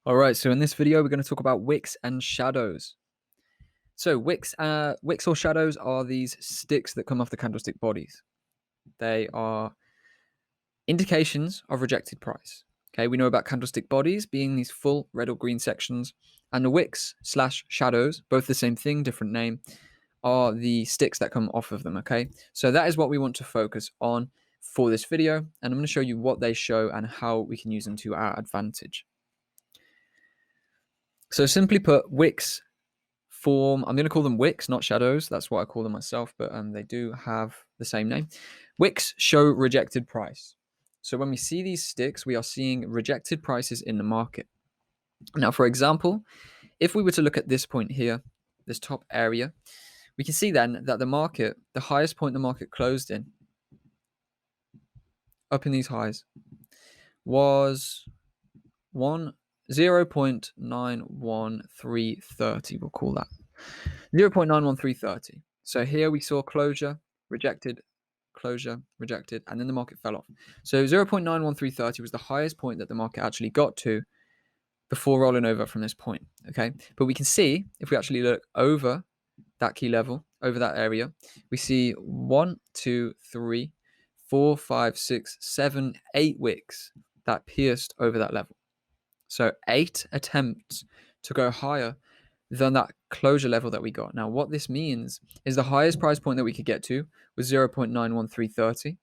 All right, so in this video, we're going to talk about wicks and shadows. So wicks or shadows are these sticks that come off the candlestick bodies. They are indications of rejected price. Okay, we know about candlestick bodies being these full red or green sections, and the wicks slash shadows, both the same thing, different name, are the sticks that come off of them. Okay, so that is what we want to focus on for this video, and I'm going to show you what they show and how we can use them to our advantage. So simply put, wicks I'm going to call them wicks, not shadows. That's what I call them myself, but they do have the same name. Wicks show rejected price. So when we see these sticks, we are seeing rejected prices in the market. Now, for example, if we were to look at this point here, this top area, we can see then that the highest point the market closed in, up in these highs, was 0.91330, we'll call that. 0.91330. So here we saw closure, rejected, closure, rejected, and then the market fell off. So 0.91330 was the highest point that the market actually got to before rolling over from this point. Okay, but we can see if we actually look over that key level, over that area, we see 1, 2, 3, 4, 5, 6, 7, 8 wicks that pierced over that level. So 8 attempts to go higher than that closure level that we got. Now, what this means is the highest price point that we could get to was 0.91330.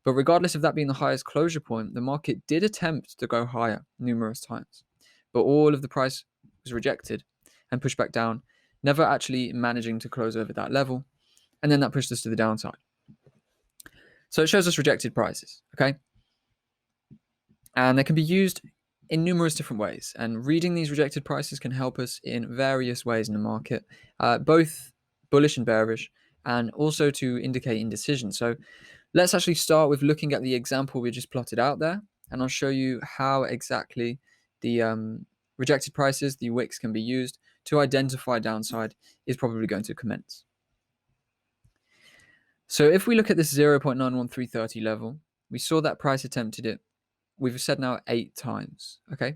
But regardless of that being the highest closure point, the market did attempt to go higher numerous times. But all of the price was rejected and pushed back down, never actually managing to close over that level. And then that pushed us to the downside. So it shows us rejected prices, okay? And they can be used in numerous different ways, and reading these rejected prices can help us in various ways in the market, both bullish and bearish, and also to indicate indecision. So let's actually start with looking at the example we just plotted out there, and I'll show you how exactly the rejected prices, the wicks, can be used to identify downside is probably going to commence. So if we look at this 0.91330 level, we saw that price attempted it, we've said now 8 times, okay?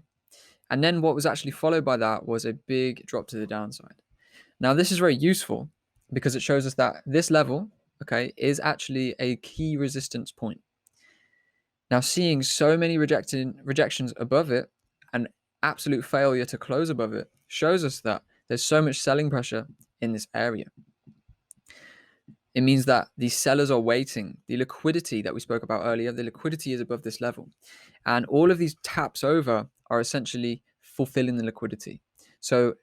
And then what was actually followed by that was a big drop to the downside. Now, this is very useful because it shows us that this level, okay, is actually a key resistance point. Now, seeing so many rejections above it and absolute failure to close above it shows us that there's so much selling pressure in this area. It means that these sellers are waiting. The liquidity that we spoke about earlier, the liquidity is above this level. And all of these taps over are essentially fulfilling the liquidity. So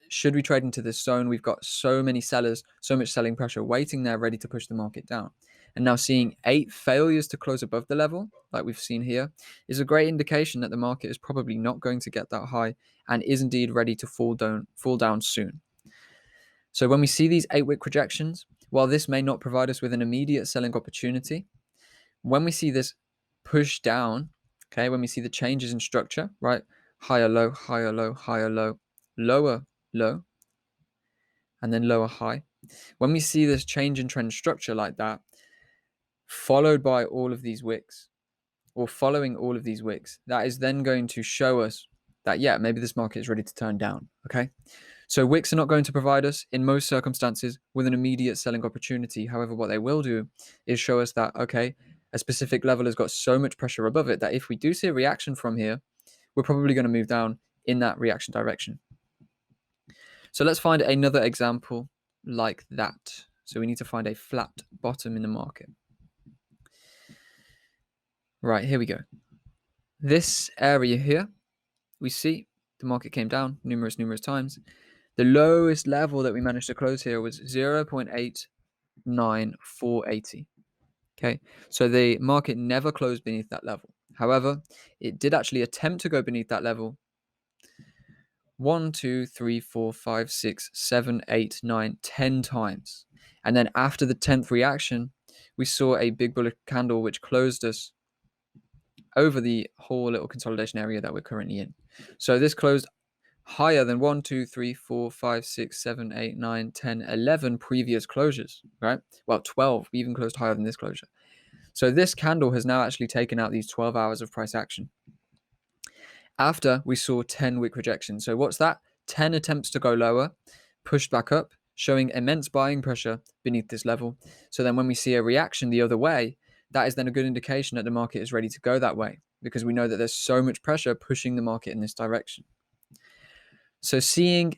should we trade into this zone, we've got so many sellers, so much selling pressure waiting there, ready to push the market down. And now seeing 8 failures to close above the level, like we've seen here, is a great indication that the market is probably not going to get that high and is indeed ready to fall down soon. So when we see these 8-wick rejections, while this may not provide us with an immediate selling opportunity, when we see this push down, okay, when we see the changes in structure, right, higher, low, higher, low, higher, low, lower, low, and then lower, high, when we see this change in trend structure like that, followed by all of these wicks, or following all of these wicks, that is then going to show us that, yeah, maybe this market is ready to turn down, okay? So wicks are not going to provide us, in most circumstances, with an immediate selling opportunity. However, what they will do is show us that, okay, a specific level has got so much pressure above it that if we do see a reaction from here, we're probably going to move down in that reaction direction. So let's find another example like that. So we need to find a flat bottom in the market. Right, here we go. This area here, we see the market came down numerous times. The lowest level that we managed to close here was 0.89480. Okay, so the market never closed beneath that level. However, it did actually attempt to go beneath that level 1, 2, 3, 4, 5, 6, 7, 8, 9, 10 times. And then after the 10th reaction, we saw a big bullish candle which closed us over the whole little consolidation area that we're currently in. So this closed higher than 1, 2, 3, 4, 5, 6, 7, 8, 9, 10, 11 previous closures, right? Well, 12. We even closed higher than this closure. So this candle has now actually taken out these 12 hours of price action. after we saw 10 wick rejections. So what's that? 10 attempts to go lower, pushed back up, showing immense buying pressure beneath this level. So then when we see a reaction the other way, that is then a good indication that the market is ready to go that way, because we know that there's so much pressure pushing the market in this direction. So seeing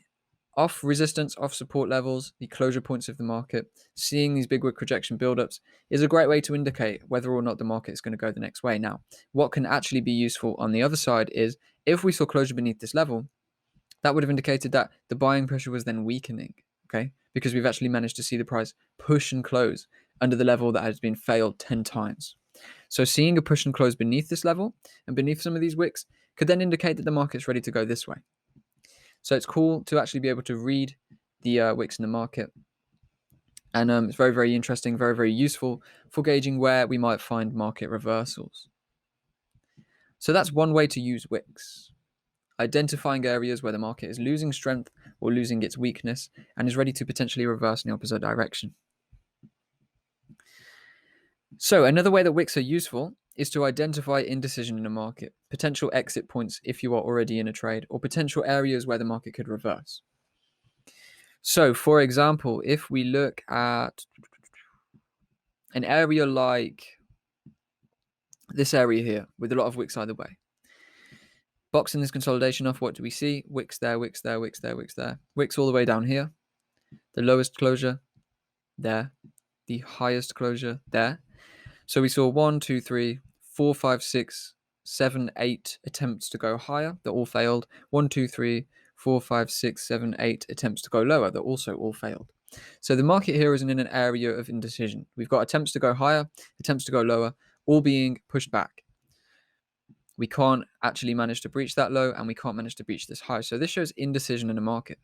off resistance, off support levels, the closure points of the market, seeing these big wick rejection buildups is a great way to indicate whether or not the market is going to go the next way. Now, what can actually be useful on the other side is if we saw closure beneath this level, that would have indicated that the buying pressure was then weakening, okay? Because we've actually managed to see the price push and close under the level that has been failed 10 times. So seeing a push and close beneath this level and beneath some of these wicks could then indicate that the market's ready to go this way. So it's cool to actually be able to read the wicks in the market. And it's very, very interesting, very, very useful for gauging where we might find market reversals. So that's one way to use wicks. Identifying areas where the market is losing strength or losing its weakness and is ready to potentially reverse in the opposite direction. So another way that wicks are useful is to identify indecision in a market, potential exit points if you are already in a trade, or potential areas where the market could reverse. So for example, if we look at an area like this area here with a lot of wicks either way, boxing this consolidation off, what do we see? Wicks there, wicks there, wicks there, wicks there. Wicks all the way down here. The lowest closure there. The highest closure there. So we saw 1, 2, 3, 4, 5, 6, 7, 8 attempts to go higher that all failed. 1, 2, 3, 4, 5, 6, 7, 8 attempts to go lower that also all failed. So the market here is in an area of indecision. We've got attempts to go higher, attempts to go lower, all being pushed back. We can't actually manage to breach that low, and we can't manage to breach this high. So this shows indecision in the market.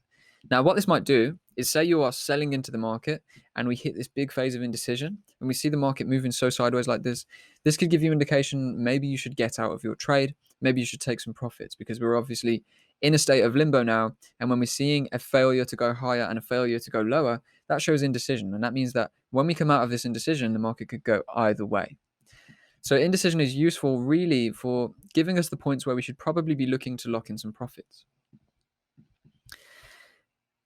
Now, what this might do is, say you are selling into the market and we hit this big phase of indecision and we see the market moving so sideways like this. This could give you indication maybe you should get out of your trade. Maybe you should take some profits, because we're obviously in a state of limbo now. And when we're seeing a failure to go higher and a failure to go lower, that shows indecision. And that means that when we come out of this indecision, the market could go either way. So indecision is useful really for giving us the points where we should probably be looking to lock in some profits.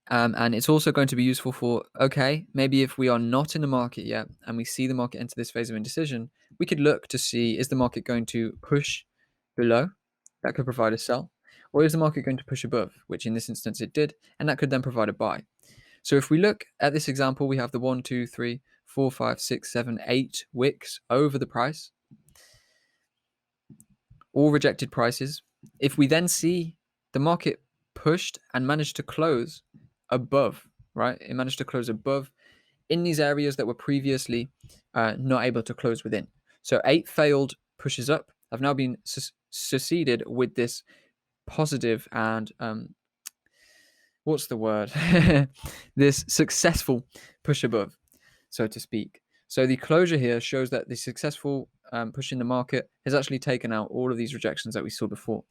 And it's also going to be useful for, okay, maybe if we are not in the market yet and we see the market enter this phase of indecision, we could look to see, is the market going to push below? That could provide a sell. Or is the market going to push above, which in this instance it did, and that could then provide a buy. So if we look at this example, we have the 1, 2, 3, 4, 5, 6, 7, 8 wicks over the price, all rejected prices. If we then see the market pushed and managed to close above, right? It managed to close above in these areas that were previously not able to close within. So 8 failed pushes up have now been succeeded with this positive and what's the word? This successful push above, so to speak. So the closure here shows that the successful push in the market has actually taken out all of these rejections that we saw before.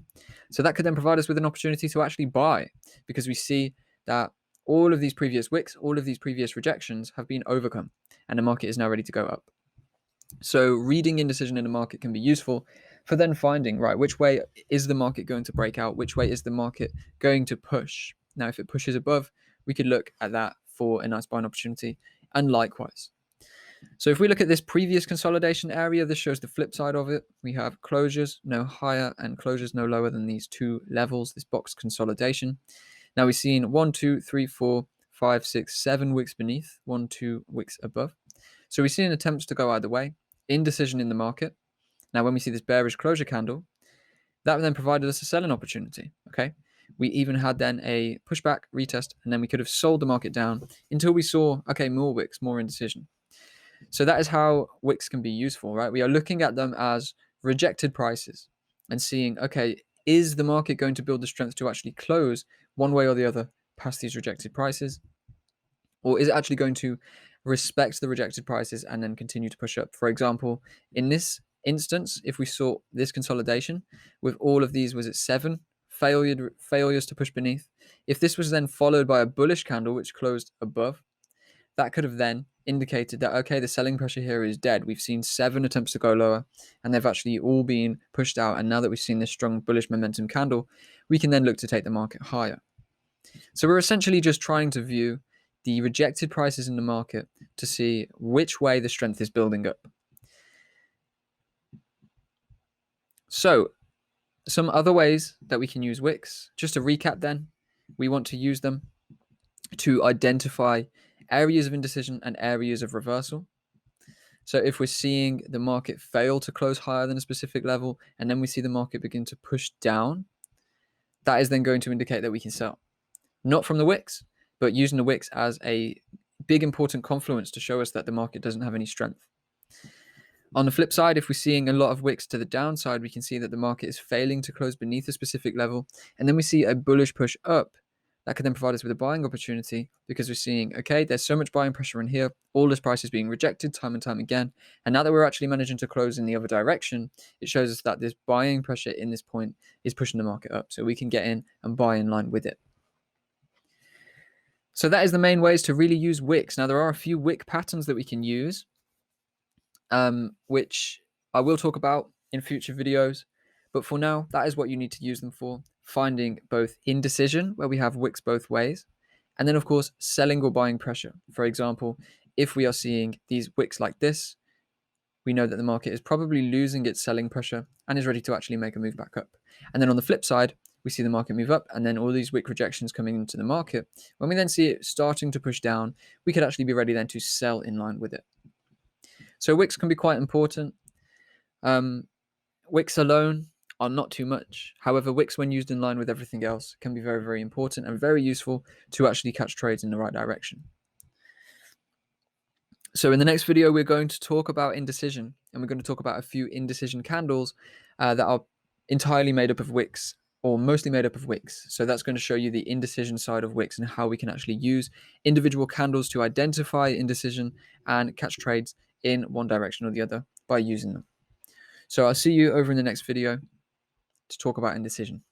So that could then provide us with an opportunity to actually buy, because we see that all of these previous wicks, all of these previous rejections have been overcome, and the market is now ready to go up. So reading indecision in the market can be useful for then finding, right, which way is the market going to break out? Which way is the market going to push? Now, if it pushes above, we could look at that for a nice buying opportunity, and likewise. So if we look at this previous consolidation area, this shows the flip side of it. We have closures no higher and closures no lower than these two levels, this box consolidation. Now we've seen 1, 2, 3, 4, 5, 6, 7 wicks beneath, 1, 2 wicks above. So we've seen attempts to go either way, indecision in the market. Now when we see this bearish closure candle, that then provided us a selling opportunity, okay? We even had then a pushback, retest, and then we could have sold the market down until we saw, okay, more wicks, more indecision. So that is how wicks can be useful, right? We are looking at them as rejected prices and seeing, okay, is the market going to build the strength to actually close one way or the other past these rejected prices? Or is it actually going to respect the rejected prices and then continue to push up? For example, in this instance, if we saw this consolidation with all of these, was it 7 failures to push beneath? If this was then followed by a bullish candle which closed above, that could have then indicated that, okay, the selling pressure here is dead. We've seen 7 attempts to go lower and they've actually all been pushed out. And now that we've seen this strong bullish momentum candle, we can then look to take the market higher. So we're essentially just trying to view the rejected prices in the market to see which way the strength is building up. So some other ways that we can use wicks, just to recap then, we want to use them to identify areas of indecision and areas of reversal. So if we're seeing the market fail to close higher than a specific level, and then we see the market begin to push down, that is then going to indicate that we can sell. Not from the wicks, but using the wicks as a big important confluence to show us that the market doesn't have any strength. On the flip side, if we're seeing a lot of wicks to the downside, we can see that the market is failing to close beneath a specific level, and then we see a bullish push up. That could then provide us with a buying opportunity because we're seeing, okay, there's so much buying pressure in here. All this price is being rejected time and time again. And now that we're actually managing to close in the other direction, it shows us that this buying pressure in this point is pushing the market up. So we can get in and buy in line with it. So that is the main ways to really use wicks. Now, there are a few wick patterns that we can use, which I will talk about in future videos. But for now, that is what you need to use them for. Finding both indecision, where we have wicks both ways, and then, of course, selling or buying pressure. For example, if we are seeing these wicks like this, we know that the market is probably losing its selling pressure and is ready to actually make a move back up. And then on the flip side, we see the market move up and then all these wick rejections coming into the market. When we then see it starting to push down, we could actually be ready then to sell in line with it. So wicks can be quite important. Wicks alone are not too much. However, wicks, when used in line with everything else, can be very, very important and very useful to actually catch trades in the right direction. So in the next video, we're going to talk about indecision, and we're going to talk about a few indecision candles that are entirely made up of wicks, or mostly made up of wicks. So that's going to show you the indecision side of wicks and how we can actually use individual candles to identify indecision and catch trades in one direction or the other by using them. So I'll see you over in the next video to talk about indecision.